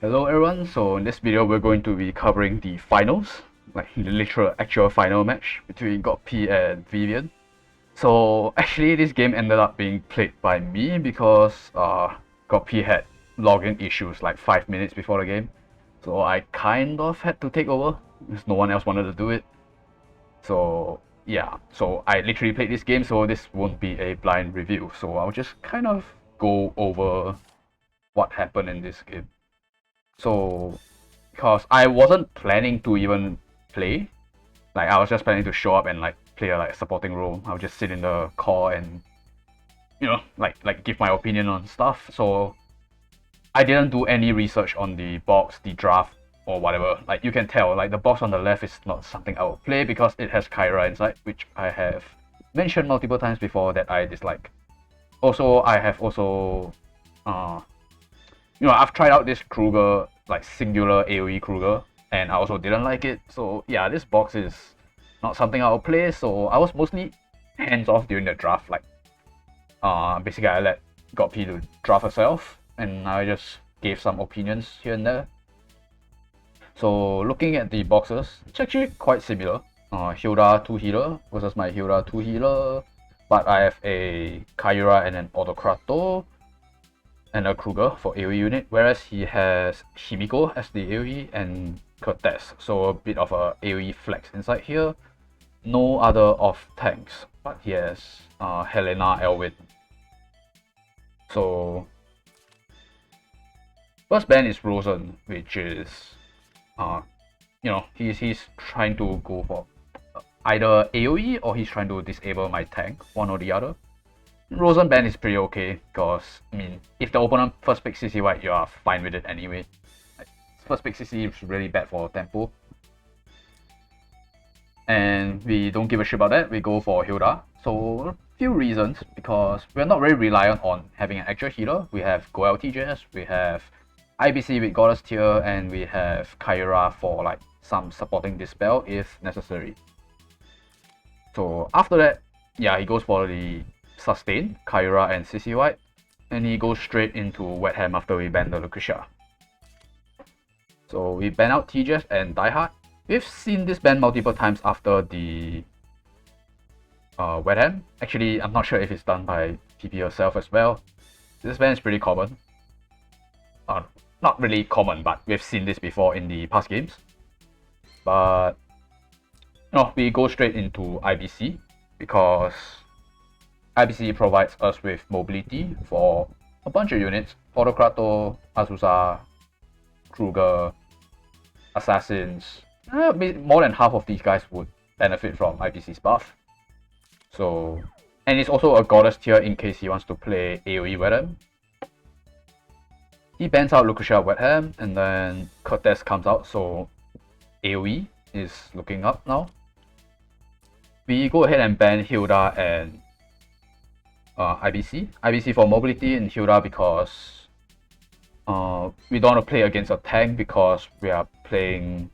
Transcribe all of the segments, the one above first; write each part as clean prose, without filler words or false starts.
Hello everyone, so in this video we're going to be covering the finals, like the literal actual final match between GodP and Vivian. So actually this game ended up being played by me because GodP had login issues like 5 minutes before the game. So I kind of had to take over because no one else wanted to do it. So yeah, so I literally played this game, so this won't be a blind review. So I'll just kind of go over what happened in this game. So, because I wasn't planning to even play, like I was just planning to show up and like play a supporting role. I would just sit in the core and like give my opinion on stuff. So I didn't do any research on the box, the draft, or whatever. Like you can tell, like the box on the left is not something I would play because it has Kyra inside, which I have mentioned multiple times before that I dislike. Also, I have also I've tried out this Kruger, like singular AoE Kruger, and I also didn't like it. So yeah, this box is not something I'll play. So I was mostly hands off during the draft. Like, basically I let GodP to draft herself, and I just gave some opinions here and there. So looking at the boxes, it's actually quite similar. Hilda 2 healer versus my Hilda 2 healer, but I have a Kyra and an Autocrato and a Kruger for AoE unit, whereas he has Himiko as the AoE and Cortez, so a bit of a AoE flex inside here. No other off tanks, but he has Helena Elwin. So first ban is Rosen, which is he's trying to go for either AoE or he's trying to disable my tank, one or the other. Rosen ban is pretty okay because, I mean, if the opponent first pick CC White, you are fine with it anyway. Like, first pick CC is really bad for tempo. And we don't give a shit about that, we go for Hilda. So, a few reasons, because we're not very reliant on having an actual healer. We have Goel TJS, we have IBC with Goddess tier, and we have Kyra for like some supporting dispel if necessary. So after that, yeah, he goes for the sustain, Kyra and CC White, and he goes straight into Wet Ham after we ban the Lucretia. So we ban out TJS and Diehard. We've seen this ban multiple times after the Wet Ham. Actually, I'm not sure if it's done by PP herself as well. This ban is pretty common. Not really common, but we've seen this before in the past games. But no, we go straight into IBC because IBC provides us with mobility for a bunch of units. Autocrato, Azusa, Kruger, Assassins. More than half of these guys would benefit from IBC's buff. So, and it's also a Goddess tier in case he wants to play AoE Wet Ham. He bans out Lucretia Wet Ham, and then Cortez comes out, so AoE is looking up now. We go ahead and ban Hilda and IBC. IBC for mobility and Hilda because we don't want to play against a tank because we're not playing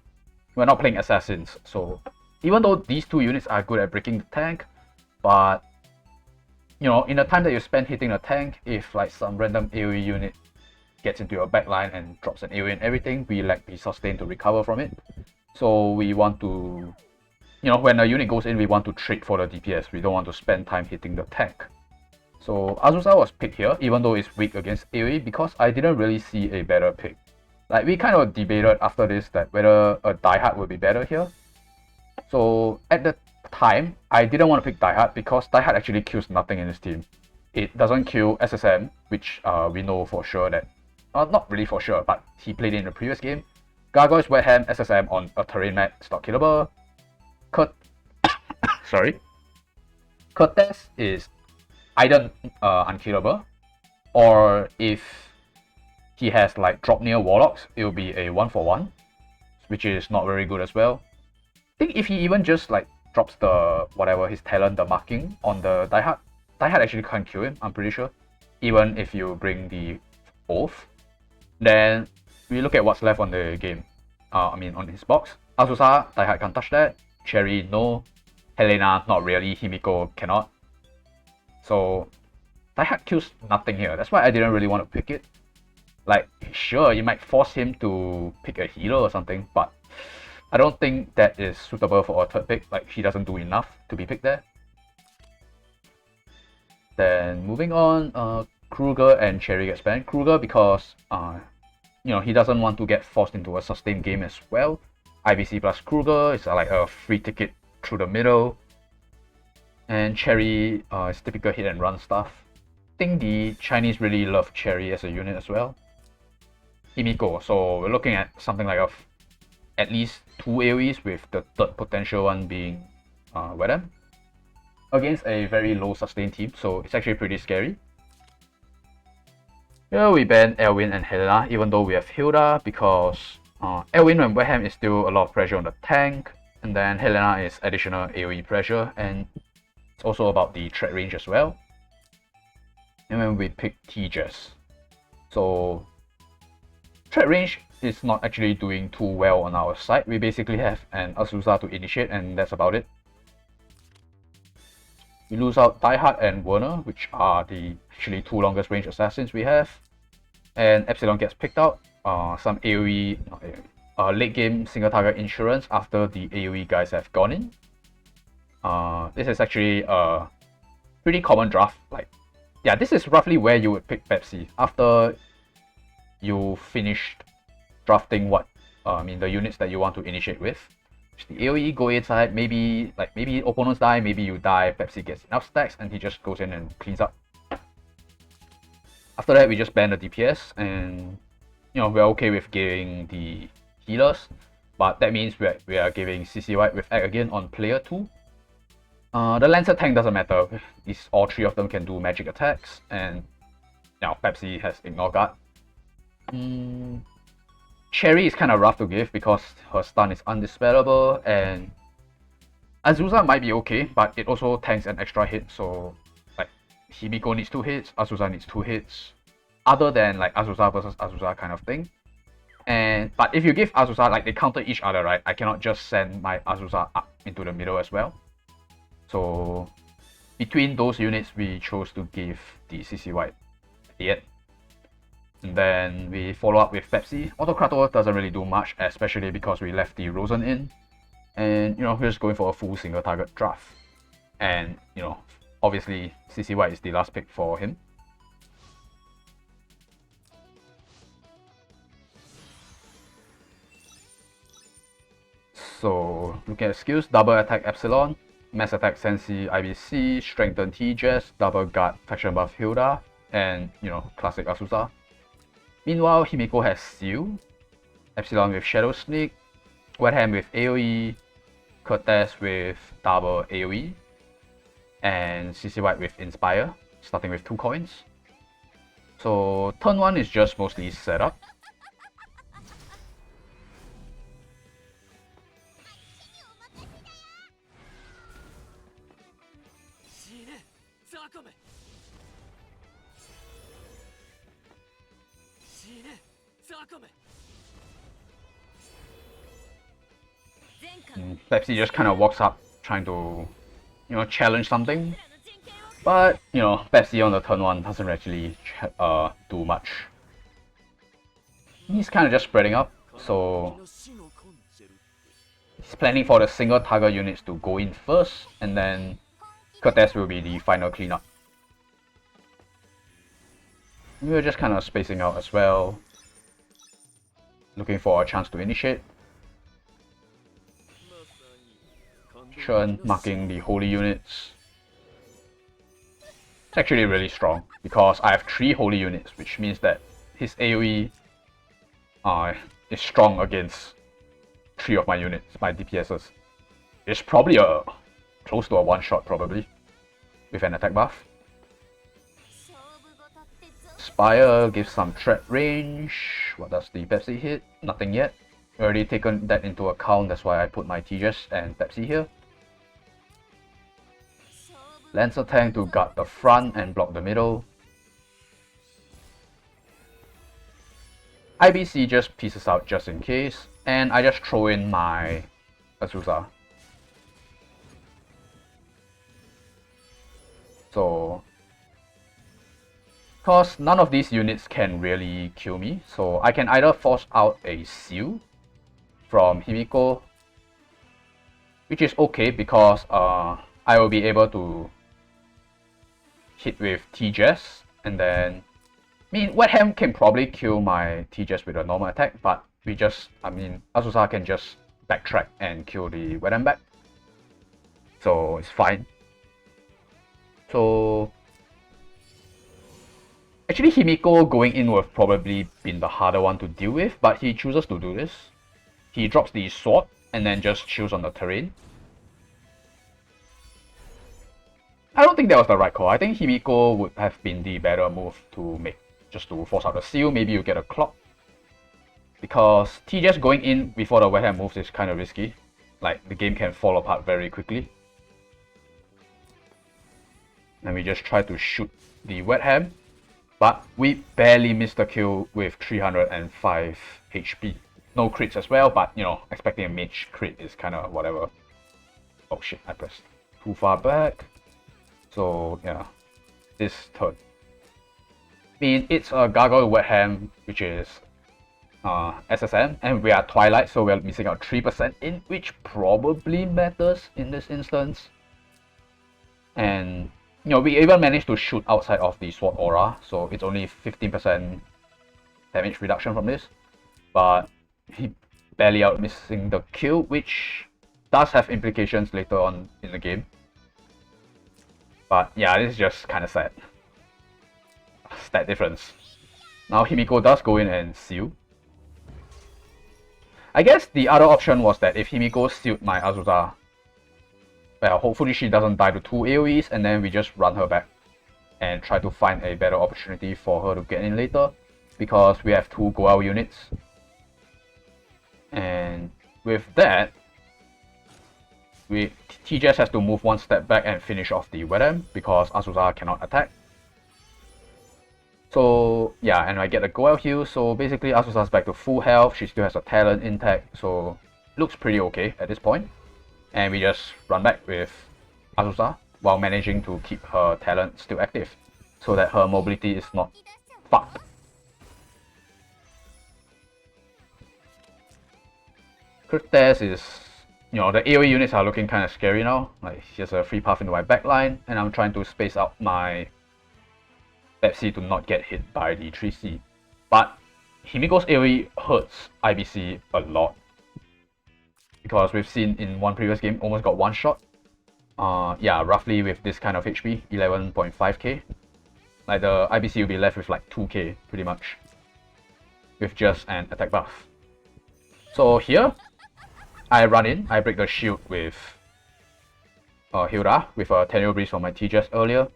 assassins. So even though these two units are good at breaking the tank, but in the time that you spend hitting a tank, if like some random AoE unit gets into your backline and drops an AoE and everything, we lack the sustain to recover from it. So we want to, when a unit goes in, we want to trade for the DPS. We don't want to spend time hitting the tank. So Azusa was picked here, even though it's weak against AoE, because I didn't really see a better pick. Like, we kind of debated after this that whether a Diehard would be better here. So at the time, I didn't want to pick Diehard because Diehard actually kills nothing in this team. It doesn't kill SSM, which we know for sure that, not really for sure, but he played in the previous game. Gargoyles, Wet Ham, SSM on a terrain map is not killable. Cortez is either unkillable, or if he has like drop near Warlocks, it will be a 1-for-1, which is not very good as well. I think if he even just like drops his talent, the marking on the Diehard actually can't kill him, I'm pretty sure. Even if you bring the Oath, then we look at what's left on the game. On his box. Azusa, Diehard can't touch that. Cherry, no. Helena, not really. Himiko, cannot. So Diehard kills nothing here. That's why I didn't really want to pick it. Like, sure, you might force him to pick a healer or something, but I don't think that is suitable for a third pick. Like, he doesn't do enough to be picked there. Then moving on, Kruger and Cherry gets banned. Kruger because he doesn't want to get forced into a sustained game as well. IBC plus Kruger is like a free ticket through the middle. And Cherry is typical hit and run stuff. I think the Chinese really love Cherry as a unit as well. Himiko, so we're looking at something like at least 2 AoEs with the third potential one being Wedam. Against a very low sustain team, so it's actually pretty scary. Here we ban Elwin and Helena, even though we have Hilda, because Elwin and Weham is still a lot of pressure on the tank, and then Helena is additional AoE pressure, and it's also about the threat range as well. And then we pick Tejas. So threat range is not actually doing too well on our side. We basically have an Azusa to initiate, and that's about it. We lose out Diehard and Werner, which are the actually 2 longest range assassins we have. And Epsilon gets picked out. Some AoE, late game single target insurance after the AoE guys have gone in. This is actually a pretty common draft. Like, yeah, this is roughly where you would pick Pepsi after you finished drafting the units that you want to initiate with. The AoE go inside, maybe opponents die, maybe you die, Pepsi gets enough stacks and he just goes in and cleans up. After that we just ban the DPS, and we're okay with giving the healers, but that means we are giving CC White with Act again on player 2. The Lancer tank doesn't matter, all 3 of them can do magic attacks, and now Pepsi has Ignore Guard. Cherry is kind of rough to give because her stun is undispellable, and Azusa might be okay, but it also tanks an extra hit, so like Himiko needs 2 hits, Azusa needs 2 hits, other than like Azusa versus Azusa kind of thing. But if you give Azusa, like they counter each other, right? I cannot just send my Azusa up into the middle as well. So between those units, we chose to give the CC White at the end. And then we follow up with Pepsi. Autocrator doesn't really do much, especially because we left the Rosen in. And we're just going for a full single target draft. And obviously CC White is the last pick for him. So looking at skills, double attack Epsilon, mass attack Sensi IBC, strengthen Tejas, double guard faction buff Hilda, and classic Azusa. Meanwhile, Himiko has Seal, Epsilon with Shadow Sneak, Wetham with AoE, Cortez with double AoE, and CC White with Inspire, starting with 2 coins. So turn 1 is just mostly setup. Pepsi just kind of walks up trying to challenge something, but Pepsi on the turn 1 doesn't actually do much. He's kind of just spreading up, so he's planning for the single target units to go in first, and then Cortez will be the final cleanup. We're just kind of spacing out as well, looking for a chance to initiate. Churn marking the holy units. It's actually really strong because I have 3 holy units, which means that his AoE is strong against 3 of my units, my DPSs. It's probably close to a one-shot probably with an attack buff. Spire gives some threat range. What does the Pepsi hit? Nothing yet. Already taken that into account, that's why I put my Tejas and Pepsi here. Lancer tank to guard the front and block the middle. IBC just pieces out just in case, and I just throw in my Azusa. So Because none of these units can really kill me, so I can either force out a seal from Himiko, which is okay because I will be able to hit with T-Jess, and then I mean Wet Ham can probably kill my T-Jess with a normal attack, but Azusa can just backtrack and kill the Wet Ham back, so it's fine. So actually Himiko going in would have probably been the harder one to deal with, but he chooses to do this. He drops the sword and then just chills on the terrain. I don't think that was the right call. I think Himiko would have been the better move to make, just to force out the seal. Maybe you get a clock. Because T-Jess going in before the Wet Ham moves is kind of risky. Like, the game can fall apart very quickly. And we just try to shoot the Wet Ham. But we barely missed the kill with 305 HP. No crits as well, but you know, expecting a mage crit is kind of whatever. Oh shit, I pressed too far back. So yeah, this turn. I mean, it's a Gargoyle Wet Ham, which is SSM, and we are Twilight, so we're missing out 3% in, which probably matters in this instance. And you know, we even managed to shoot outside of the Sword Aura, so it's only 15% damage reduction from this. But he barely out missing the kill, which does have implications later on in the game. But yeah, this is just kind of sad. Stat difference. Now Himiko does go in and seal. I guess the other option was that if Himiko sealed my Azusa, well, hopefully she doesn't die to 2 AoEs, and then we just run her back and try to find a better opportunity for her to get in later, because we have 2 Goel units. And with that, T-Jess has to move 1 step back and finish off the Wet Ham because Azusa cannot attack. So yeah, and I get a Goel heal, so basically Azusa's back to full health, she still has a talent intact, so looks pretty okay at this point. And we just run back with Azusa while managing to keep her talent still active, so that her mobility is not fucked. Cryptes is, you know, the AoE units are looking kind of scary now. Like, here's a free path into my backline, and I'm trying to space out my Pepsi to not get hit by the 3C. But Himiko's AoE hurts IBC a lot, because we've seen in one previous game almost got 1 shot. Yeah, roughly with this kind of HP, 11.5k. Like, the IBC will be left with like 2k pretty much, with just an attack buff. So here, I run in, I break the shield with Hilda with a Tenio Breeze from my T-Jess earlier.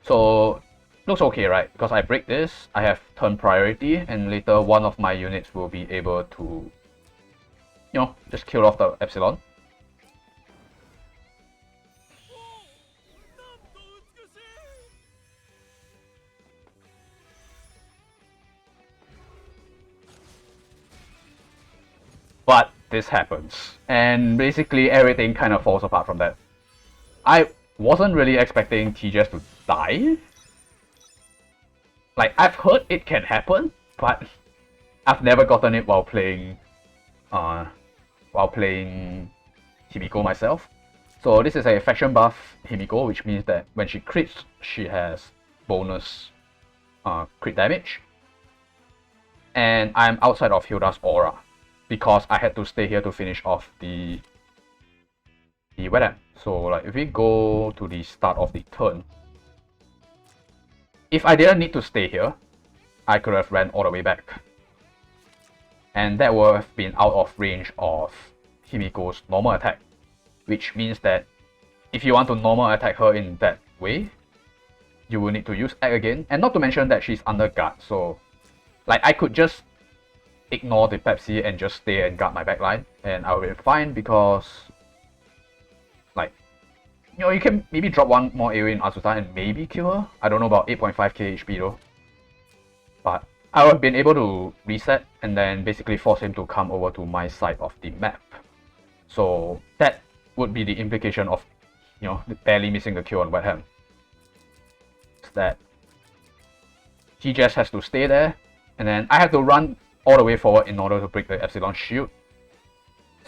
So looks okay, right? Because I break this, I have turn priority, and later one of my units will be able to, you know, just kill off the Epsilon. But this happens, and basically everything kind of falls apart from that. I wasn't really expecting T-Jess to die. Like, I've heard it can happen, but I've never gotten it while playing Himiko myself. So this is a faction buff Himiko, which means that when she crits, she has bonus crit damage. And I'm outside of Hilda's aura, because I had to stay here to finish off the Wet Ham. So like, if we go to the start of the turn, if I didn't need to stay here, I could have ran all the way back, and that would have been out of range of Himiko's normal attack, which means that if you want to normal attack her in that way, you will need to use Act again, and not to mention that she's under guard, so like, I could just ignore the Pepsi and just stay and guard my backline, and I will be fine, because like, you know, you can maybe drop 1 more AoE in Azusa and maybe kill her. I don't know about 8.5k HP though. But I would have been able to reset and then basically force him to come over to my side of the map. So that would be the implication of, you know, barely missing the kill on Wet Ham. That he just has to stay there, and then I have to run all the way forward in order to break the Epsilon shield.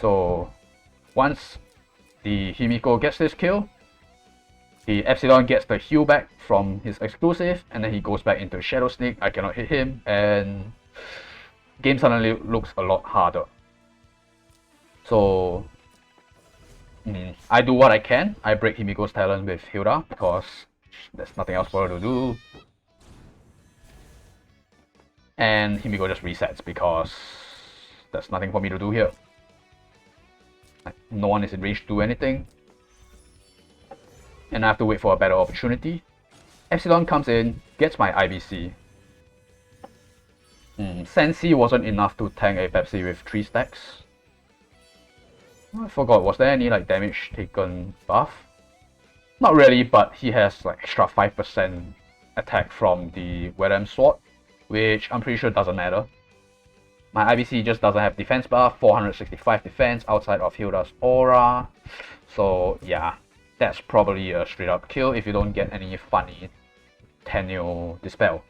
So once the Himiko gets this kill, the Epsilon gets the heal back from his exclusive, and then he goes back into Shadow Sneak. I cannot hit him, and game suddenly looks a lot harder. So I do what I can. I break Himiko's talent with Hilda because there's nothing else for her to do. And Himiko just resets because there's nothing for me to do here. Like, no one is in range to do anything. And I have to wait for a better opportunity. Epsilon comes in, gets my IBC. Sensi wasn't enough to tank a Pepsi with 3 stacks. I forgot, was there any like damage taken buff? Not really, but he has like extra 5% attack from the Wedam sword, which I'm pretty sure doesn't matter. My IBC just doesn't have defense buff, 465 defense outside of Hilda's aura. So yeah, that's probably a straight up kill if you don't get any funny Tenyo dispel.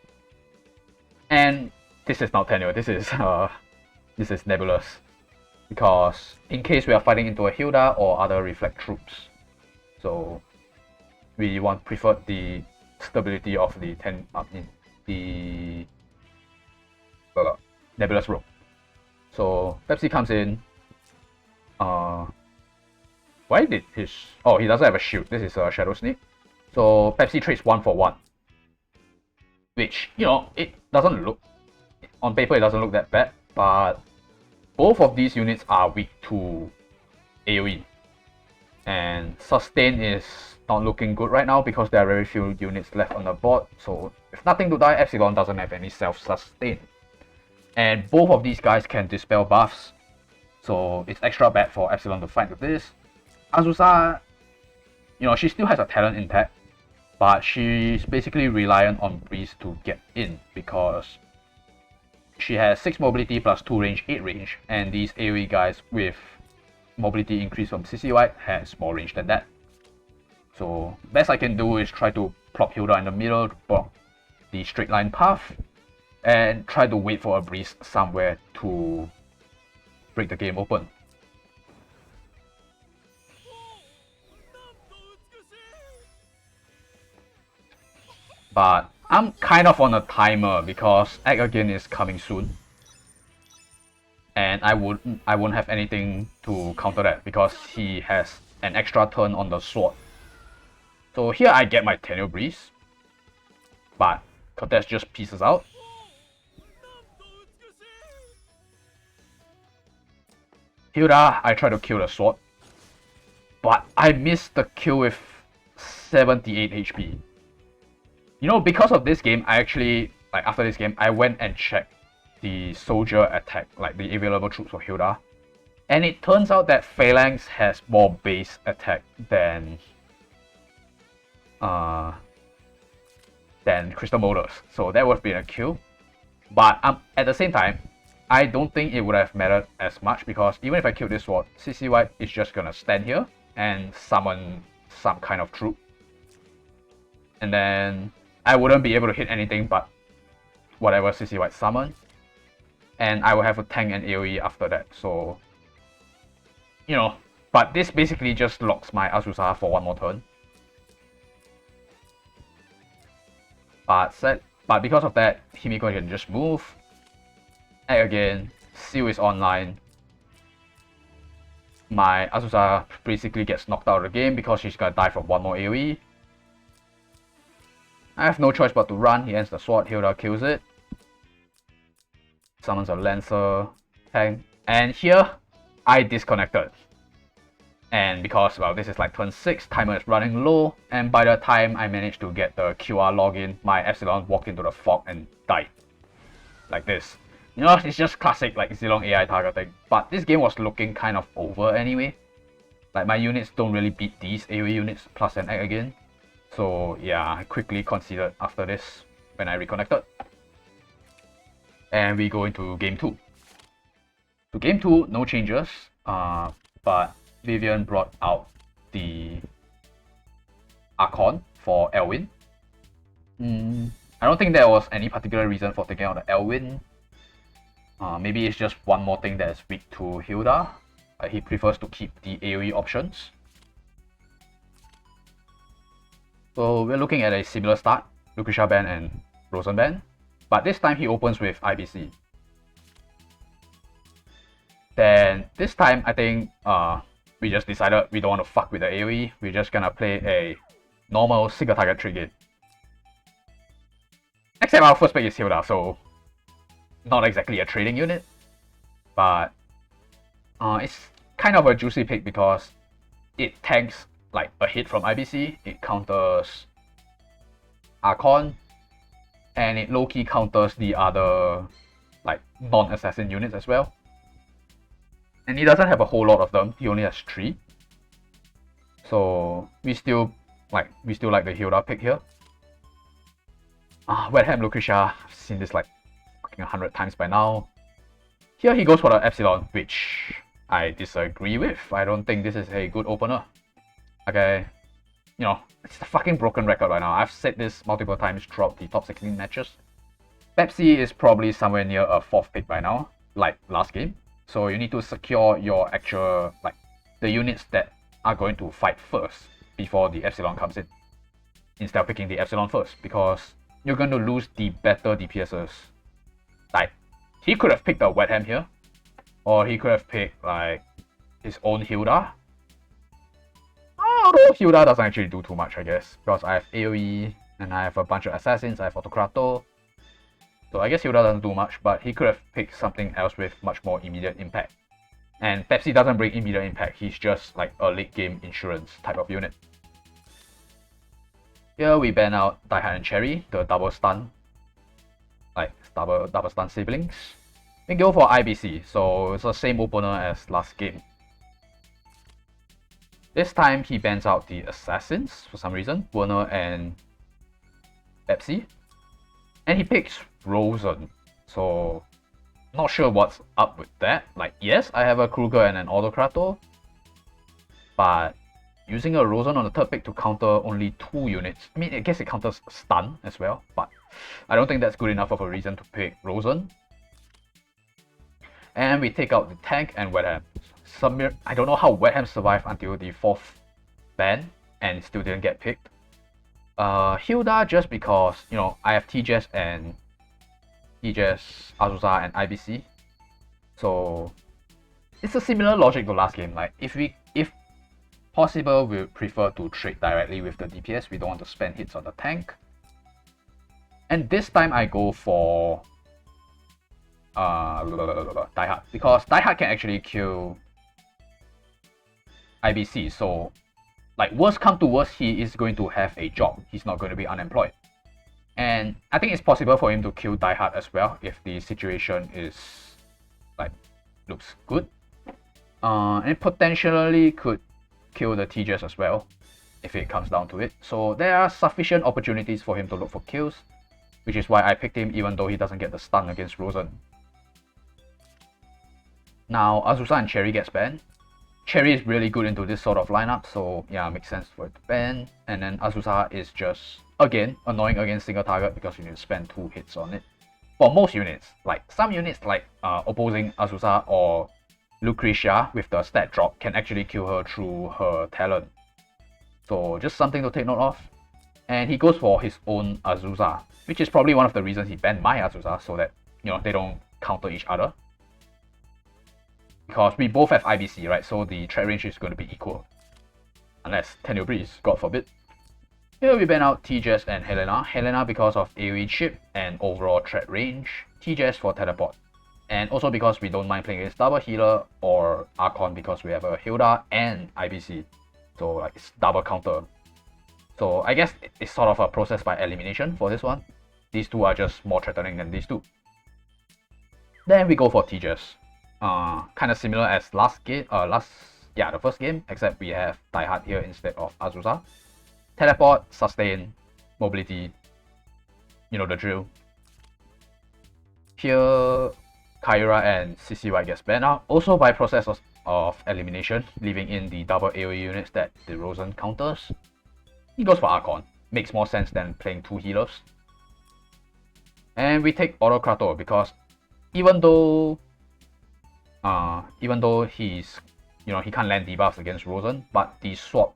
And this is not Tenyo, this is Nebulous. Because in case we are fighting into a Hilda or other reflect troops, so we prefer the stability of the Nebulous rope. So Pepsi comes in. Why did his... Oh, he doesn't have a shield. This is a Shadow Sneak. So Pepsi trades 1 for 1. Which, you know, it doesn't look... On paper it doesn't look that bad, but both of these units are weak to AoE. And sustain is not looking good right now because there are very few units left on the board. So with nothing to die, Epsilon doesn't have any self-sustain. And both of these guys can dispel buffs. So it's extra bad for Epsilon to fight with this. Azusa, you know, she still has a talent intact, but she's basically reliant on Breeze to get in because she has 6 mobility plus 2 range, 8 range, and these AoE guys with mobility increase from CC White has more range than that. So best I can do is try to plop Hilda in the middle to block the straight line path and try to wait for a Breeze somewhere to break the game open. But I'm kind of on a timer because Act Again is coming soon. And I won't have anything to counter that because he has an extra turn on the sword. So here I get my Tenyo Breeze. But Cortez just pieces out. Hilda, I try to kill the sword. But I missed the kill with 78 HP. You know, because of this game, I actually, like after this game, I went and checked the soldier attack, like the available troops of Hilda. And it turns out that Phalanx has more base attack than Crystal Motors. So that would have been a kill. But at the same time, I don't think it would have mattered as much because even if I kill this sword, CC White is just gonna stand here and summon some kind of troop. And then I wouldn't be able to hit anything but whatever CC White summon. And I will have a tank and AoE after that, so... You know, but this basically just locks my Azusa for 1 more turn. But because of that, Himiko can just move. Act Again, Seal is online. My Azusa basically gets knocked out of the game because she's gonna die from 1 more AoE. I have no choice but to run. He ends the sword, Hilda kills it. Summons a Lancer tank. And here, I disconnected. And because, well, this is like turn 6, timer is running low. And by the time I managed to get the QR login, my Epsilon walked into the fog and died. Like this. You know, it's just classic like Zilong AI targeting. But this game was looking kind of over anyway. Like my units don't really beat these AoE units plus an Act Again. So yeah, I quickly conceded after this when I reconnected. And we go into game 2. To game 2, no changes. But Vivian brought out the Archon for Elwyn. I don't think there was any particular reason for taking out the Elwin. Maybe it's just one more thing that is weak to Hilda. He prefers to keep the AoE options. So we're looking at a similar start, Lucretia ban and Rosen ban, but this time he opens with IBC. Then this time I think we just decided we don't want to fuck with the AoE, we're just gonna play a normal single target trade game. Except our first pick is Hilda, so not exactly a trading unit, but it's kind of a juicy pick because it tanks like a hit from IBC, it counters Archon, and it low-key counters the other like non-assassin units as well. And he doesn't have a whole lot of them, he only has 3. So we still like the Hilda pick here. Wetham Lucretia, I've seen this like 100 times by now. Here he goes for the Epsilon, which I disagree with. I don't think this is a good opener. Okay, you know, it's a fucking broken record right now. I've said this multiple times throughout the top 16 matches. Pepsi is probably somewhere near a 4th pick by now, like last game. So you need to secure your actual, like, the units that are going to fight first before the Epsilon comes in, instead of picking the Epsilon first, because you're going to lose the better DPSs. Like, he could have picked a Wetham here, or he could have picked like his own Hilda. Although Hilda doesn't actually do too much, I guess, because I have AoE and I have a bunch of assassins, I have Autocrator. So I guess Hilda doesn't do much, but he could have picked something else with much more immediate impact. And Pepsi doesn't bring immediate impact, he's just like a late game insurance type of unit. Here we ban out Daihat and Cherry, the double stun, like double stun siblings. We go for IBC, so it's the same opener as last game. This time he bans out the assassins for some reason, Werner and Pepsi. And he picks Rosen, so not sure what's up with that. Like, yes, I have a Kruger and an Autocrator, but using a Rosen on the 3rd pick to counter only 2 units, I mean, I guess it counters stun as well, but I don't think that's good enough of a reason to pick Rosen. And we take out the tank and Wetham. I don't know how Wetham survived until the 4th ban and still didn't get picked. Hilda, just because, you know, I have TJS and Azusa and IBC. So it's a similar logic to last game. Like, if possible, we prefer to trade directly with the DPS. We don't want to spend hits on the tank. And this time I go for Daihat, because Daihat can actually kill IBC. So, like, worst come to worst, he is going to have a job. He's not going to be unemployed. And I think it's possible for him to kill Daihat as well if the situation is, like, looks good. And potentially could kill the TJS as well if it comes down to it. So there are sufficient opportunities for him to look for kills, which is why I picked him even though he doesn't get the stun against Rosen. Now Azusa and Cherry gets banned. Cherry is really good into this sort of lineup, so yeah, makes sense for it to ban. And then Azusa is just, again, annoying against single target because you need to spend 2 hits on it. For most units, like some units like opposing Azusa or Lucretia with the stat drop can actually kill her through her talent. So just something to take note of. And he goes for his own Azusa, which is probably one of the reasons he banned my Azusa, so that, you know, they don't counter each other. Because we both have IBC, right? So the threat range is going to be equal. Unless Tenure Breeze, God forbid. Here we ban out TJS and Helena. Helena because of AoE chip and overall threat range. TJS for teleport. And also because we don't mind playing against double healer or Archon because we have a Hilda and IBC. So like it's double counter. So I guess it's sort of a process by elimination for this one. These two are just more threatening than these two. Then we go for TJS. Kind of similar as the first game, except we have Daihat here instead of Azusa. Teleport, sustain, mobility, you know the drill. Here, Kyra and CCY gets banned out, also by process of elimination, leaving in the double AoE units that the Rosen counters. He goes for Archon, makes more sense than playing 2 healers. And we take Autocrator because even though he's, you know, he can't land debuffs against Rosen, but the swap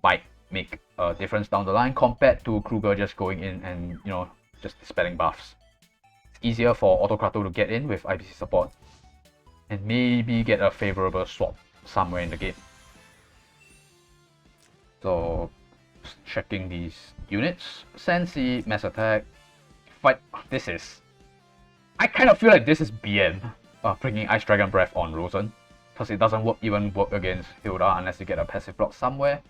might make a difference down the line compared to Kruger just going in and, you know, just dispelling buffs. It's easier for Autocrator to get in with IBC support and maybe get a favorable swap somewhere in the game. So checking these units, Sensi, Mass Attack, but this is, I kind of feel like this is BN, bringing Ice Dragon Breath on Rosen, because it doesn't even work against Hilda unless you get a passive block somewhere.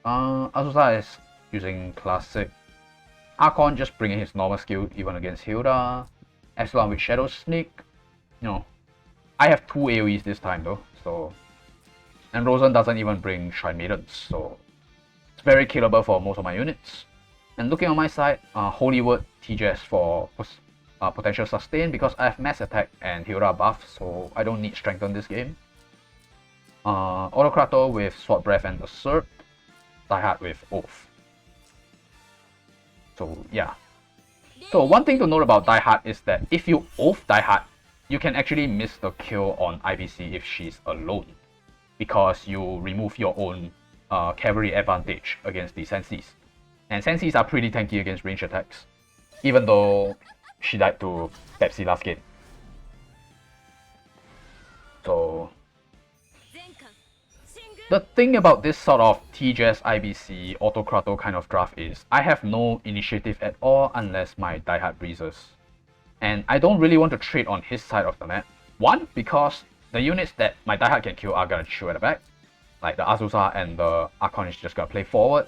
Azusa is using Classic. Archon just bringing his normal skill even against Hilda. Epsilon with Shadow Sneak. You know, I have 2 AoEs this time though, so. And Rosen doesn't even bring Shrine Maidens, so it's very killable for most of my units. And looking on my side, Holy Word TJS for potential sustain because I have Mass Attack and Hilda buff, so I don't need Strengthen this game. Autocrator with Sword Breath and Assert. Diehard with Oath. So yeah. So one thing to note about Diehard is that if you Oath Diehard, you can actually miss the kill on IBC if she's alone, because you remove your own cavalry advantage against the Sensis. And Sensis are pretty tanky against range attacks, even though she died to Pepsi last game. So the thing about this sort of TJS IBC Autocrator kind of draft is I have no initiative at all unless my Diehard breezes. And I don't really want to trade on his side of the map. One, because the units that my Diehard can kill are gonna chill at the back. Like the Azusa and the Archon is just gonna play forward.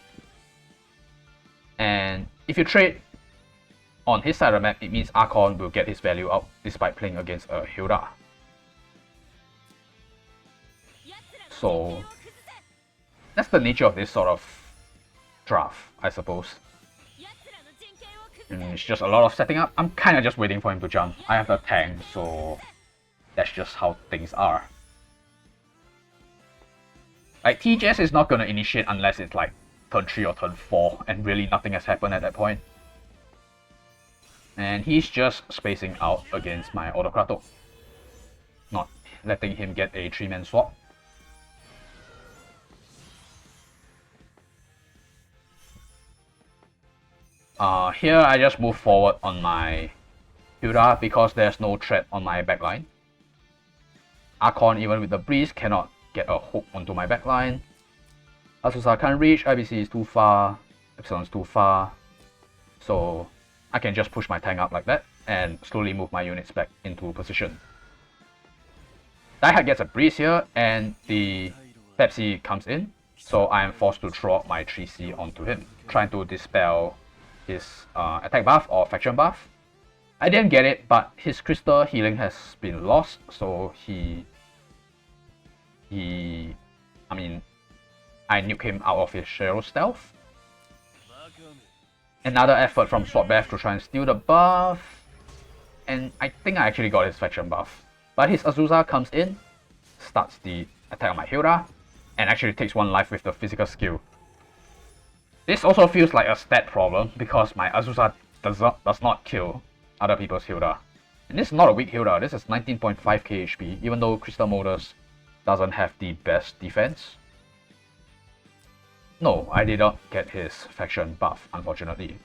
And if you trade on his side of the map, it means Archon will get his value out despite playing against a Hilda. So that's the nature of this sort of draft, I suppose. And it's just a lot of setting up. I'm kind of just waiting for him to jump. I have the tank, so that's just how things are. Like, TJS is not going to initiate unless it's like turn 3 or turn 4, and really nothing has happened at that point. And he's just spacing out against my Autocrator, not letting him get a 3-man swap. Here I just move forward on my Hilda because there's no threat on my backline. Archon, even with the breeze, cannot get a hook onto my backline. Azusa can't reach, IBC is too far, Epsilon's too far. So I can just push my tank up like that and slowly move my units back into position. Diehard gets a breeze here and the Pepsi comes in, so I am forced to throw out my 3C onto him, trying to dispel his attack buff or faction buff. I didn't get it, but his crystal healing has been lost, so I nuke him out of his Shadow Stealth. Another effort from Swordbath to try and steal the buff, and I think I actually got his faction buff. But his Azusa comes in, starts the attack on my Hilda, and actually takes 1 life with the physical skill. This also feels like a stat problem because my Azusa does not kill other people's Hilda. And this is not a weak Hilda, this is 19.5k HP, even though Crystal Modus doesn't have the best defense. No, I did not get his faction buff, unfortunately.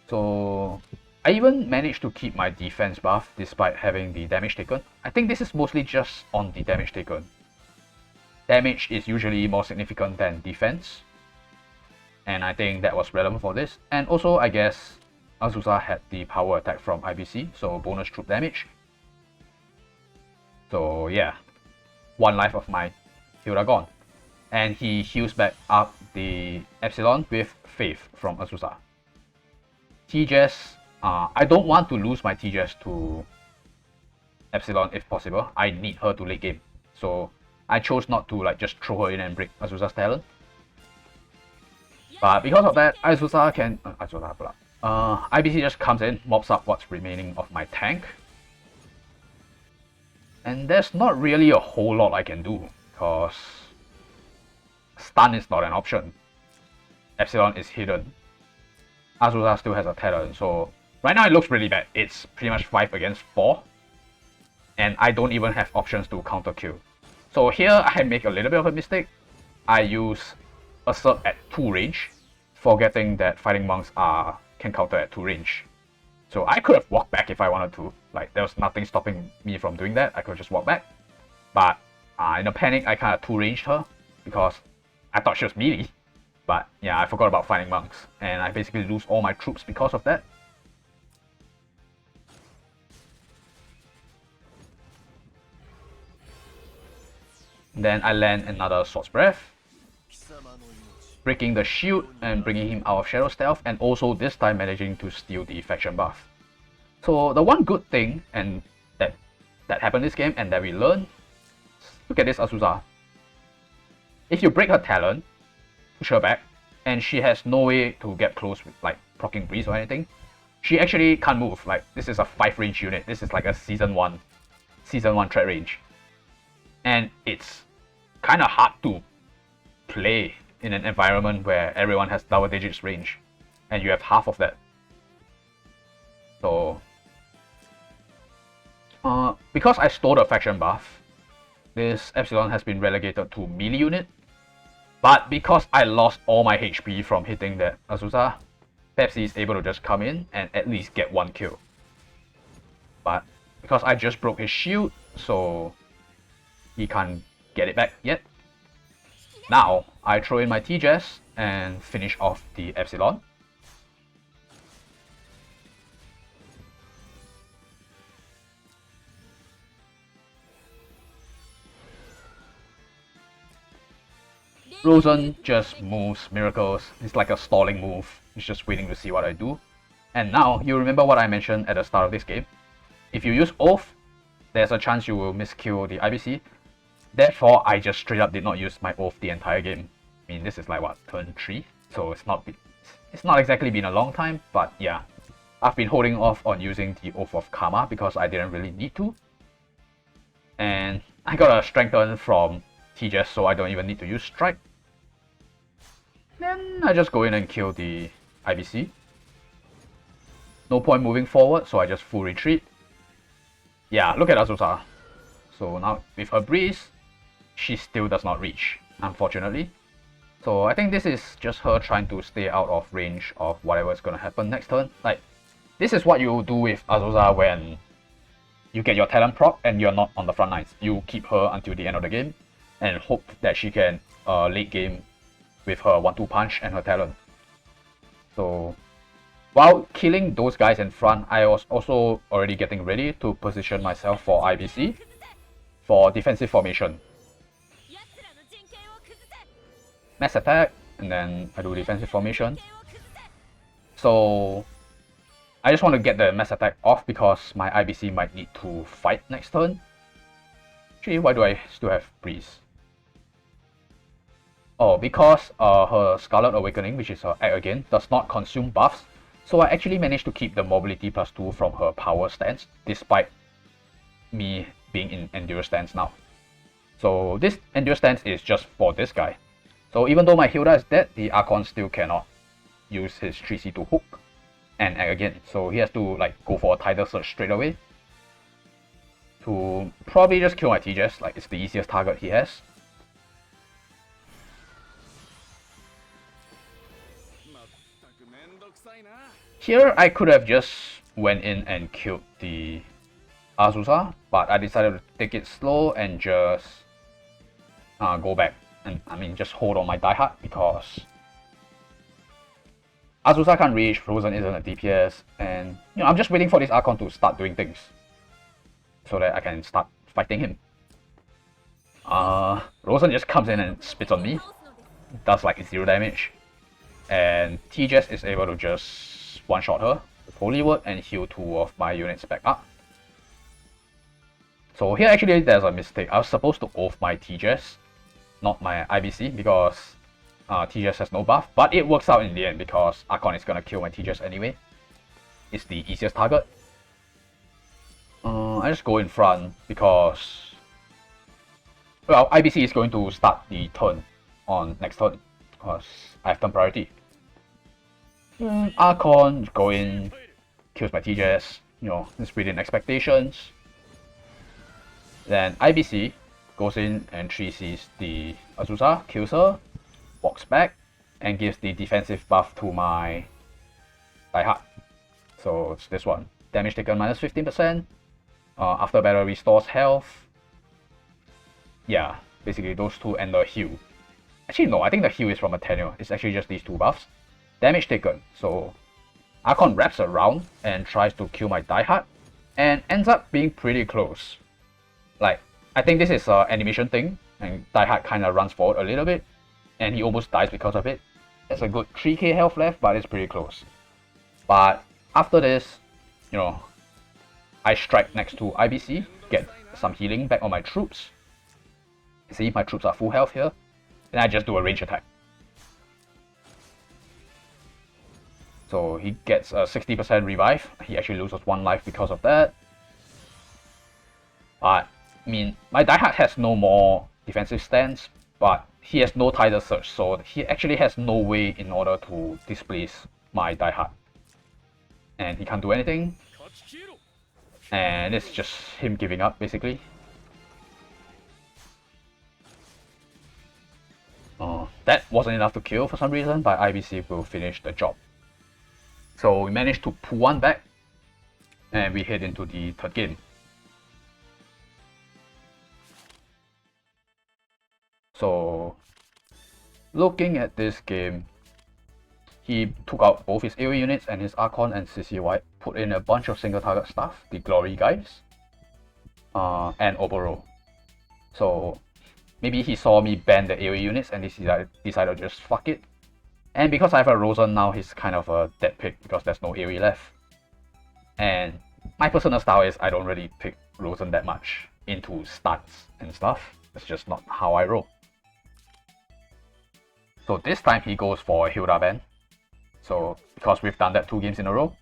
So I even managed to keep my defense buff despite having the damage taken. I think this is mostly just on the damage taken. Damage is usually more significant than defense, and I think that was relevant for this. And also, I guess Azusa had the power attack from IBC, so bonus troop damage. So yeah, 1 life of my Hilda gone. And he heals back up the Epsilon with Faith from Azusa. TJS, I don't want to lose my TJS to Epsilon if possible. I need her to late game. So I chose not to like just throw her in and break Azusa's talent. But because of that, Azusa can... IBC just comes in, mops up what's remaining of my tank. And there's not really a whole lot I can do, because stun is not an option. Epsilon is hidden. Azusa still has a talent, so Right now it looks really bad. It's pretty much 5 against 4. And I don't even have options to counter kill. So here I make a little bit of a mistake. I use Assert at 2 range, forgetting that Fighting Monks can counter at 2 range. So I could have walked back if I wanted to. Like, there was nothing stopping me from doing that. I could just walk back. But in a panic, I kind of 2 ranged her because I thought she was melee. But yeah, I forgot about Fighting Monks. And I basically lose all my troops because of that. Then I land another Sword's Breath, breaking the shield and bringing him out of Shadow Stealth, and also this time managing to steal the faction buff. So the one good thing and that happened this game and that we learned, look at this Azusa. If you break her talent, push her back, and she has no way to get close with like proccing breeze or anything, she actually can't move. Like, this is a 5 range unit. This is like a season 1 threat range. And it's kind of hard to play in an environment where everyone has double digits range and you have half of that. So because I stole the faction buff, this Epsilon has been relegated to melee unit. But because I lost all my HP from hitting that Azusa, Pepsi is able to just come in and at least get 1 kill. But because I just broke his shield, so he can't get it back yet. Now, I throw in my T-Jess and finish off the Epsilon. Rosen just moves Miracles. It's like a stalling move. He's just waiting to see what I do. And now, you remember what I mentioned at the start of this game. If you use Oath, there's a chance you will miskill the IBC. Therefore, I just straight up did not use my Oath the entire game. I mean, this is like what, turn 3? So it's not exactly been a long time, but yeah. I've been holding off on using the Oath of Karma because I didn't really need to. And I got a Strengthen from T-Jess, so I don't even need to use Strike. Then I just go in and kill the IBC. No point moving forward, so I just full retreat. Yeah, look at Azusa. So now with her Breeze, she still does not reach, unfortunately. So I think this is just her trying to stay out of range of whatever is going to happen next turn. Like, this is what you do with Azusa when you get your talent proc and you're not on the front lines. You keep her until the end of the game and hope that she can late game with her 1-2 punch and her talent. So while killing those guys in front, I was also already getting ready to position myself for IBC for defensive formation. Mass attack, and then I do defensive formation. So I just want to get the mass attack off because my IBC might need to fight next turn. Actually, why do I still have Breeze? Oh, because her Scarlet Awakening, which is her act again, does not consume buffs. So I actually managed to keep the mobility +2 from her power stance, despite me being in Endure stance now. So this Endure stance is just for this guy. So even though my Hilda is dead, the Archon still cannot use his 3C to hook and act again. So he has to like go for a Tidal Surge straight away to probably just kill my T-Jess. Like, it's the easiest target he has. Here I could have just went in and killed the Azusa, but I decided to take it slow and just go back. And I mean, just hold on my Die Hard because Azusa can't reach, Frozen isn't a DPS, and you know, I'm just waiting for this Archon to start doing things so that I can start fighting him. Rosen just comes in and spits on me, does like 0 damage, and T-Jess is able to just one-shot her with Holy Word and heal 2 of my units back up. So here actually there's a mistake. I was supposed to oath my T-Jess, not my IBC, because T-Jess has no buff, but it works out in the end because Archon is gonna kill my T-Jess anyway. It's the easiest target. I just go in front because, well, IBC is going to start the turn on next turn because I have turn priority. Archon, go in, kills my TJS, you know, it's within expectations. Then IBC goes in and 3Cs the Azusa, kills her, walks back, and gives the defensive buff to my diehard. So it's this one. Damage taken minus 15%. After battle restores health. Yeah, basically those two and the heal. Actually no, I think the heal is from a tenure. It's actually just these two buffs. Damage taken. So Archon wraps around and tries to kill my diehard and ends up being pretty close. Like, I think this is an animation thing and diehard kind of runs forward a little bit and he almost dies because of it. There's a good 3k health left, but it's pretty close. But after this, you know, I strike next to IBC, get some healing back on my troops. See, my troops are full health here. Then I just do a range attack. So he gets a 60% revive. He actually loses 1 life because of that. But, I mean, my diehard has no more defensive stance, but he has no tidal surge, so he actually has no way in order to displace my diehard. And he can't do anything. And it's just him giving up, basically. That wasn't enough to kill for some reason, but IBC will finish the job. So we managed to pull 1 back, and we head into the 3rd game. So, looking at this game, he took out both his AoE units and his Archon and CCY, put in a bunch of single target stuff, the Glory guys, and Oboro. So, maybe he saw me ban the AoE units and he decided to just fuck it. And because I have a Rosen now, he's kind of a dead pick because there's no AoE left. And my personal style is I don't really pick Rosen that much into stats and stuff. It's just not how I roll. So this time he goes for a Hilda ban. So because we've done that 2 games in a row.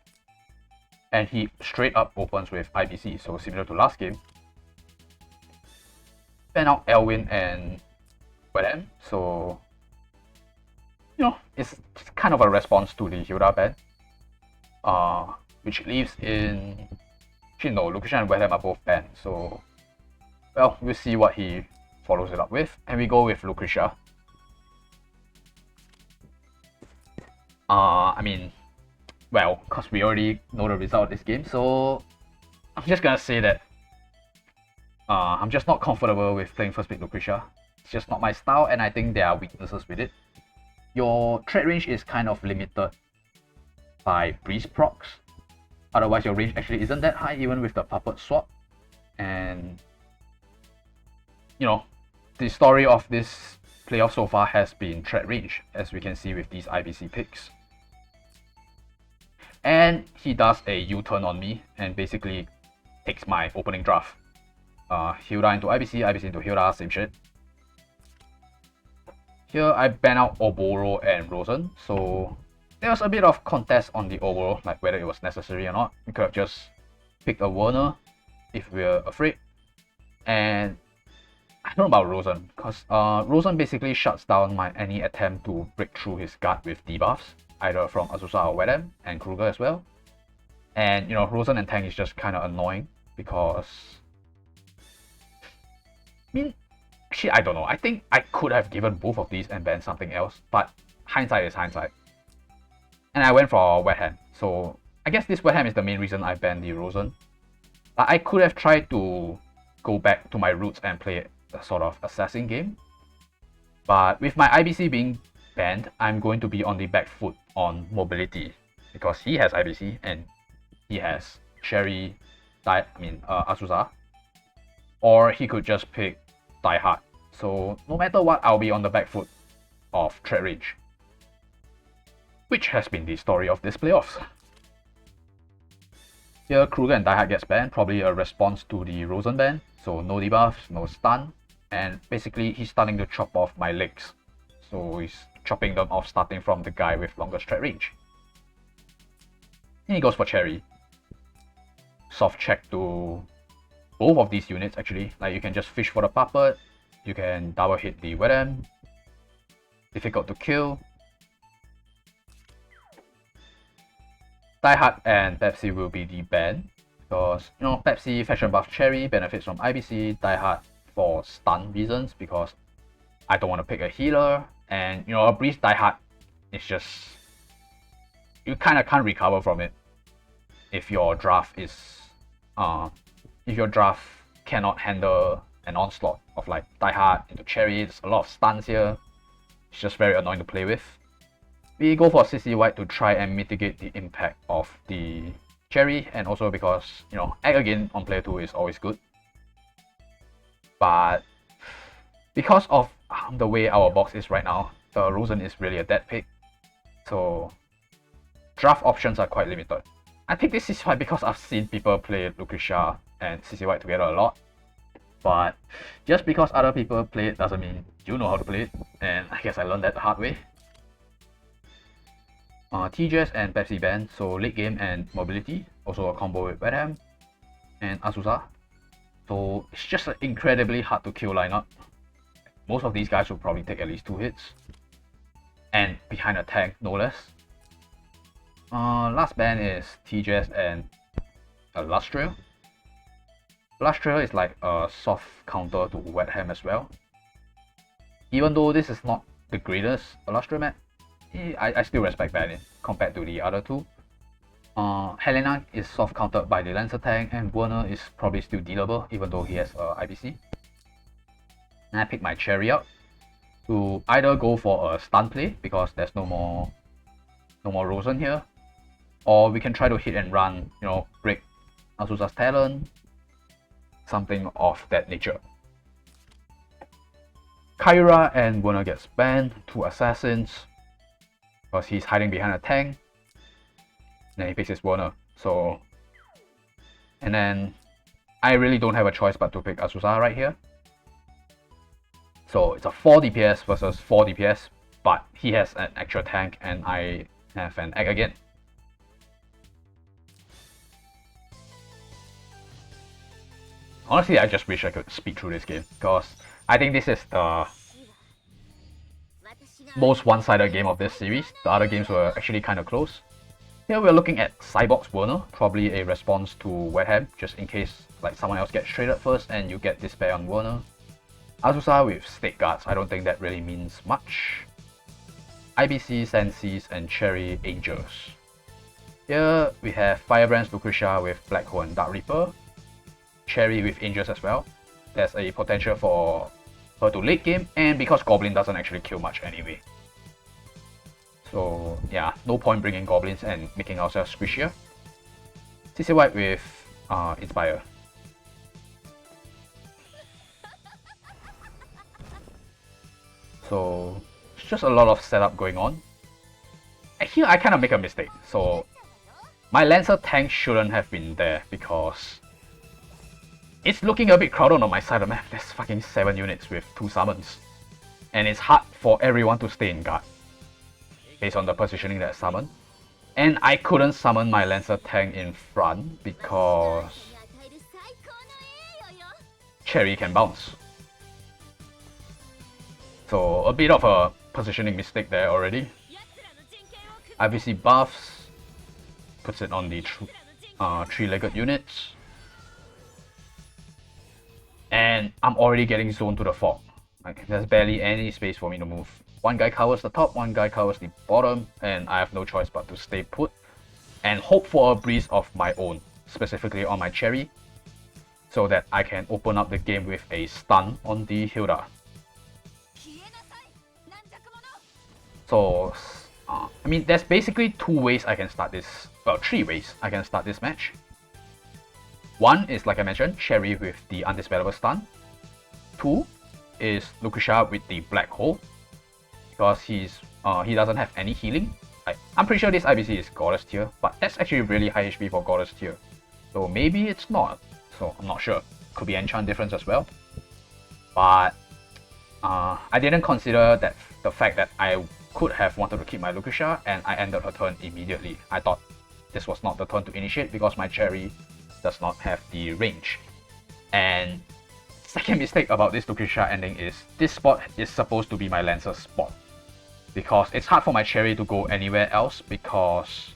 And he straight up opens with IBC, so similar to last game. Ban out Elwyn and Wedem, so you know, it's kind of a response to the Hilda ban. Which leaves in... Actually no, Lucretia and Wedem are both banned, so... Well, we'll see what he follows it up with, and we go with Lucretia. I mean, well, because we already know the result of this game, so I'm just gonna say that I'm just not comfortable with playing first pick Lucretia. It's just not my style, and I think there are weaknesses with it. Your threat range is kind of limited by breeze procs. Otherwise, your range actually isn't that high, even with the puppet swap. And you know, the story of this playoff so far has been threat range, as we can see with these IBC picks. And he does a U-turn on me and basically takes my opening draft. Hilda into IBC, IBC into Hilda, same shit. Here I ban out Oboro and Rosen, so there was a bit of contest on the Oboro, like whether it was necessary or not. We could have just picked a Werner if we're afraid. And I don't know about Rosen, because Rosen basically shuts down my any attempt to break through his guard with debuffs, either from Azusa or Wedem, and Kruger as well. And you know, Rosen and tank is just kind of annoying because... I mean, actually I don't know, I think I could have given both of these and banned something else, but hindsight is hindsight. And I went for Wetham, so I guess this Wetham is the main reason I banned the Rosen. But I could have tried to go back to my roots and play a sort of assassin game. But with my IBC being banned, I'm going to be on the back foot on mobility, because he has IBC and he has Sherry, Azusa. Or he could just pick diehard. So no matter what, I'll be on the back foot of threat range. Which has been the story of this playoffs. Here Kruger and diehard gets banned, probably a response to the Rosen ban. So no debuffs, no stun, and basically he's starting to chop off my legs. So he's chopping them off starting from the guy with longer threat range. And he goes for Cherry. Soft check to both of these units actually. Like you can just fish for the puppet, you can double hit the Wedem. Difficult to kill. Die Hard and Pepsi will be the ban, because you know Pepsi Fashion Buff Cherry benefits from IBC, Die Hard for stun reasons because I don't want to pick a healer, and you know a Breeze Die Hard is just, you kind of can't recover from it if your draft cannot handle an onslaught of like Die Hard into Cherry. There's a lot of stuns here. It's just very annoying to play with. We go for CC White to try and mitigate the impact of the Cherry, and also because, you know, Egg again on player 2 is always good. But because of the way our box is right now, the Rosen is really a dead pick. So draft options are quite limited. I picked this CC White because I've seen people play Lucretia and CC White together a lot. But just because other people play it doesn't mean you know how to play it, and I guess I learned that the hard way. TJS and Pepsi ban, so late game and mobility, also a combo with Wetham and Azusa. So it's just an incredibly hard to kill lineup. Most of these guys will probably take at least 2 hits. And behind a tank, no less. Last ban is TJS and Lustria. Lustria is like a soft counter to Wetham as well. Even though this is not the greatest Lustria map, I still respect banning compared to the other two. Helena is soft countered by the Lancer tank, and Werner is probably still dealable even though he has IBC. And I pick my Cherry out to either go for a stun play because there's no more Rosen here, or we can try to hit and run, you know, break Azusa's talent, something of that nature. Kyra and Werner gets banned, 2 assassins, because he's hiding behind a tank. And then he picks his Werner. So, and then I really don't have a choice but to pick Azusa right here. So it's a 4 DPS versus 4 DPS, but he has an actual tank and I have an egg again. Honestly, I just wish I could speed through this game, because I think this is the most one-sided game of this series. The other games were actually kind of close. Here we're looking at Cyborg's Werner, probably a response to Wetham, just in case like someone else gets traded first and you get Despair on Werner. Azusa with Stake Guards, I don't think that really means much. IBC, Senseis, and Cherry Angels. Here we have Firebrand's Lucretia with Black Hole and Dark Reaper. Cherry with Angels as well. There's a potential for her to late game, and because Goblin doesn't actually kill much anyway. So yeah, no point bringing Goblins and making ourselves squishier. CC White with Inspire. So it's just a lot of setup going on. And here I kind of make a mistake. So my Lancer tank shouldn't have been there because it's looking a bit crowded on my side of the map. There's fucking 7 units with 2 summons. And it's hard for everyone to stay in guard based on the positioning that summon. And I couldn't summon my Lancer tank in front because Cherry can bounce. So a bit of a positioning mistake there already. IBC buffs, puts it on the 3-legged units. And I'm already getting zoned to the fog. Like, there's barely any space for me to move. One guy covers the top, one guy covers the bottom, and I have no choice but to stay put and hope for a breeze of my own, specifically on my Cherry, so that I can open up the game with a stun on the Hilda. So, I mean, there's basically 2 ways I can start this, well, 3 ways I can start this match. One is, like I mentioned, Cherry with the Undispellable Stun. 2 is Lucretia with the Black Hole, because he doesn't have any healing. I'm pretty sure this IBC is Goddess tier, but that's actually really high HP for Goddess tier. So maybe it's not, so I'm not sure. Could be enchant difference as well. But I didn't consider that the fact that I could have wanted to keep my Lucretia and I ended her turn immediately. I thought this was not the turn to initiate because my Cherry does not have the range. And second mistake about this Lucretia ending is this spot is supposed to be my Lancer spot, because it's hard for my Cherry to go anywhere else because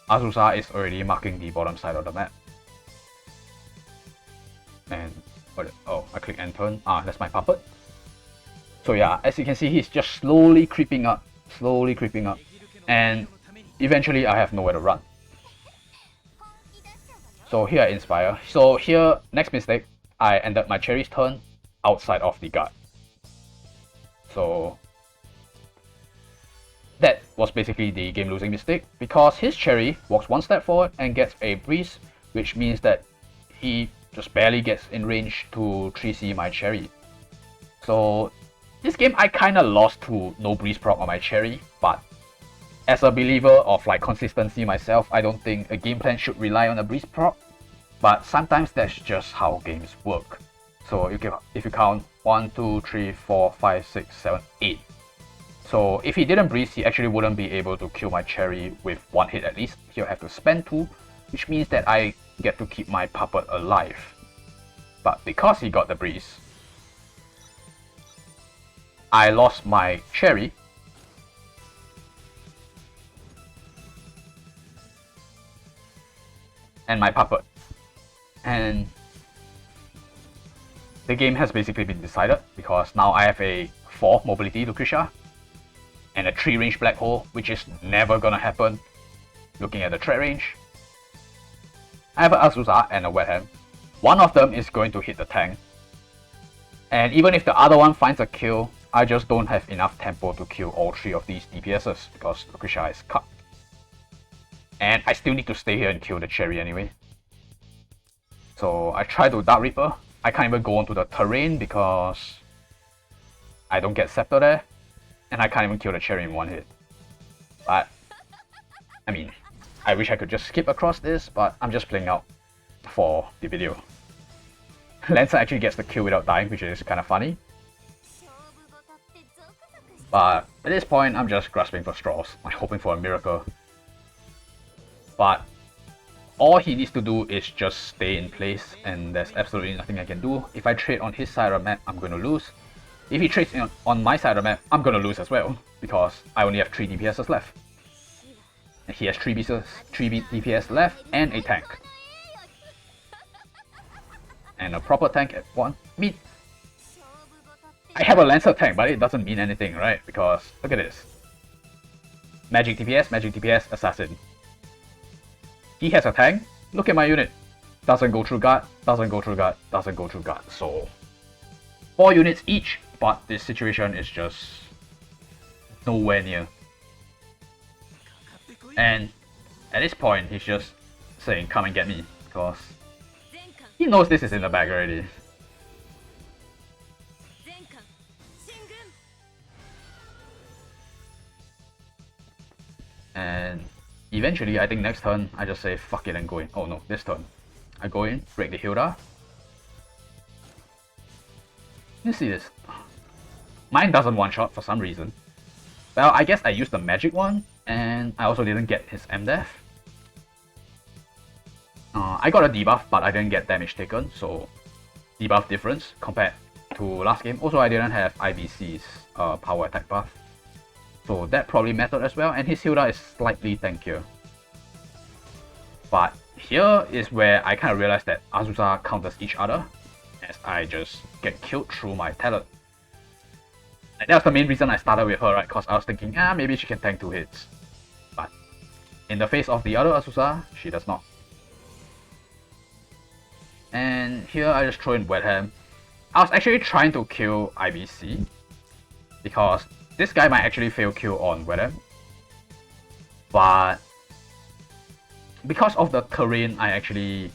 Azusa is already marking the bottom side of the map. And oh, I click and turn. That's my puppet. So yeah, as you can see, he's just slowly creeping up, and eventually I have nowhere to run. So here I inspire. So here, next mistake, I ended my cherry's turn outside of the guard. So that was basically the game losing mistake, because his cherry walks one step forward and gets a breeze, which means that he just barely gets in range to 3C my cherry. So this game I kinda lost to no breeze proc on my cherry, but as a believer of like consistency myself, I don't think a game plan should rely on a breeze proc, but sometimes that's just how games work. So if you count 1, 2, 3, 4, 5, 6, 7, 8. So if he didn't breeze, he actually wouldn't be able to kill my cherry with one hit at least. He'll have to spend 2, which means that I get to keep my puppet alive. But because he got the breeze, I lost my cherry. And my puppet. And the game has basically been decided, because now I have a 4 mobility Lucretia and a 3 range black hole, which is never gonna happen looking at the threat range. I have an Azusa and a Wet Ham. One of them is going to hit the tank, and even if the other one finds a kill, I just don't have enough tempo to kill all 3 of these DPSs because Lucretia is cut. And I still need to stay here and kill the cherry anyway. So I try to Dark Reaper. I can't even go onto the terrain because I don't get Scepter there, and I can't even kill the cherry in one hit. But I mean, I wish I could just skip across this, but I'm just playing out for the video. Lancer actually gets the kill without dying, which is kind of funny. But at this point, I'm just grasping for straws, like hoping for a miracle. But all he needs to do is just stay in place, and there's absolutely nothing I can do. If I trade on his side of the map, I'm going to lose. If he trades on my side of the map, I'm going to lose as well, because I only have 3 DPSs left. And he has 3 DPS left and a tank. And a proper tank at 1. I mean, I have a Lancer tank, but it doesn't mean anything, right? Because look at this. Magic DPS, Assassin. He has a tank. Look at my unit. Doesn't go through guard, doesn't go through guard, doesn't go through guard. So 4 units each, but this situation is just nowhere near. And at this point, he's just saying, come and get me, because he knows this is in the bag already. And eventually, I think next turn, I just say fuck it and go in. Oh no, this turn. I go in, break the Hilda. You see this? Mine doesn't one-shot for some reason. Well, I guess I used the magic one, and I also didn't get his MDef. I got a debuff, but I didn't get damage taken, so debuff difference compared to last game. Also, I didn't have IBC's power attack buff, so that probably mattered as well, and his Hilda is slightly tankier. But here is where I kind of realized that Azusa counters each other, as I just get killed through my talent. And that's the main reason I started with her, right? Because I was thinking, maybe she can tank 2 hits. But in the face of the other Azusa, she does not. And here I just throw in Wet Ham. I was actually trying to kill IBC, because this guy might actually fail kill on Wet Ham. But because of the terrain, I actually,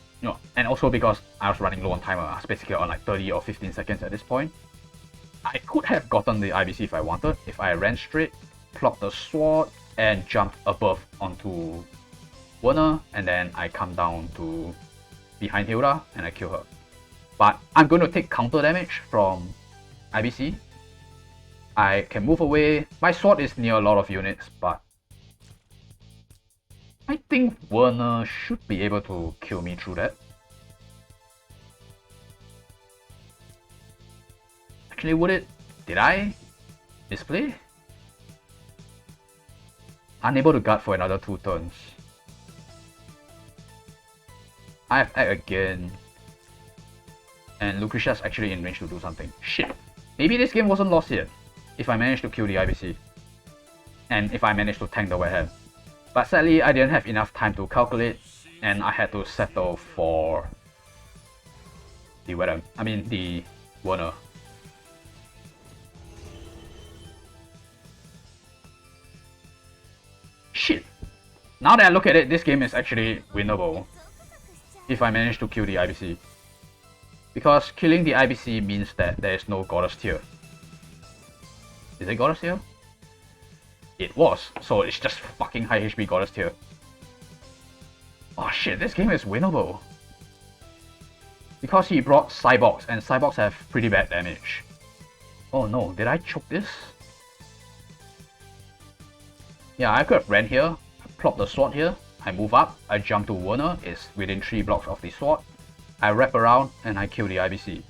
and also because I was running low on timer, I was basically on like 30 or 15 seconds at this point. I could have gotten the IBC if I wanted, if I ran straight, plucked the sword, and jumped above onto Werner, and then I come down to behind Hilda and I kill her. But I'm going to take counter damage from IBC. I can move away. My sword is near a lot of units, but I think Werner should be able to kill me through that. Actually, would it? Did I misplay? Unable to guard for another 2 turns. I have Egg again. And Lucretia's actually in range to do something. Shit. Maybe this game wasn't lost yet. If I managed to kill the IBC. And if I managed to tank the wet hand. But sadly, I didn't have enough time to calculate. And I had to settle for the wet hand. I mean, the Warner. Shit. Now that I look at it, this game is actually winnable. If I manage to kill the IBC. Because killing the IBC means that there is no Goddess tier. Is it Goddess tier? It was, so it's just fucking high HP Goddess tier. Oh shit, this game is winnable. Because he brought Cyborgs, and Cyborgs have pretty bad damage. Oh no, did I choke this? Yeah, I could have ran here, plop the sword here, I move up, I jump to Warner, it's within 3 blocks of the sword. I wrap around and I kill the IBC.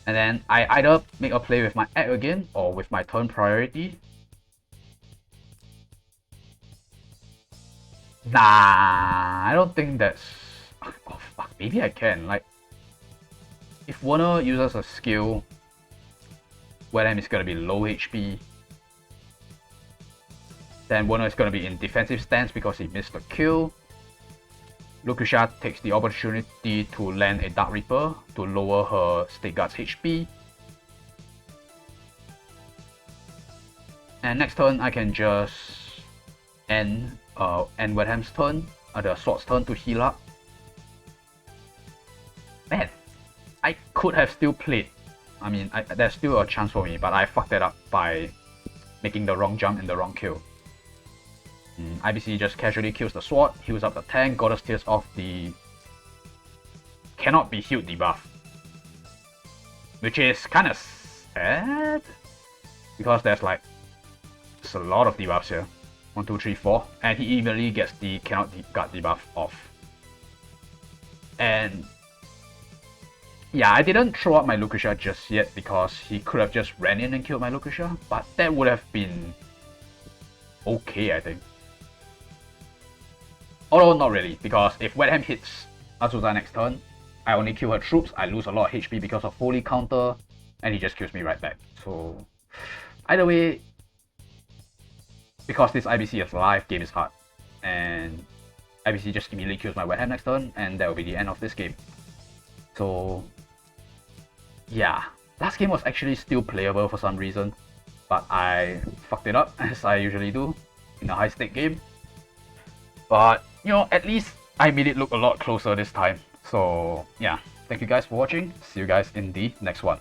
And then I either make a play with my egg again or with my turn priority. Nah, I don't think that's... Oh fuck, maybe I can. Like, if Warner uses a skill where then it's gonna be low HP, then Warner is gonna be in defensive stance because he missed the kill. Lucretia takes the opportunity to land a Dark Reaper to lower her State Guard's HP. And next turn I can just end Wedham's turn, the Sword's turn to heal up. Man, I could have still played. I mean, there's still a chance for me, but I fucked it up by making the wrong jump and the wrong kill. IBC just casually kills the sword, heals up the tank, Goddess tears off the cannot be healed debuff. Which is kinda sad. Because there's a lot of debuffs here. 1, 2, 3, 4. And he immediately gets the cannot guard debuff off. And yeah, I didn't throw out my Lucretia just yet because he could have just ran in and killed my Lucretia. But that would have been okay, I think. Although not really, because if Wedham hits Azusa next turn, I only kill her troops, I lose a lot of HP because of Holy Counter, and he just kills me right back. So either way, because this IBC is live, game is hard. And IBC just immediately kills my Wedham next turn, and that will be the end of this game. So yeah, last game was actually still playable for some reason, but I fucked it up, as I usually do in a high stake game. But, you know, at least I made it look a lot closer this time. So, yeah. Thank you guys for watching. See you guys in the next one.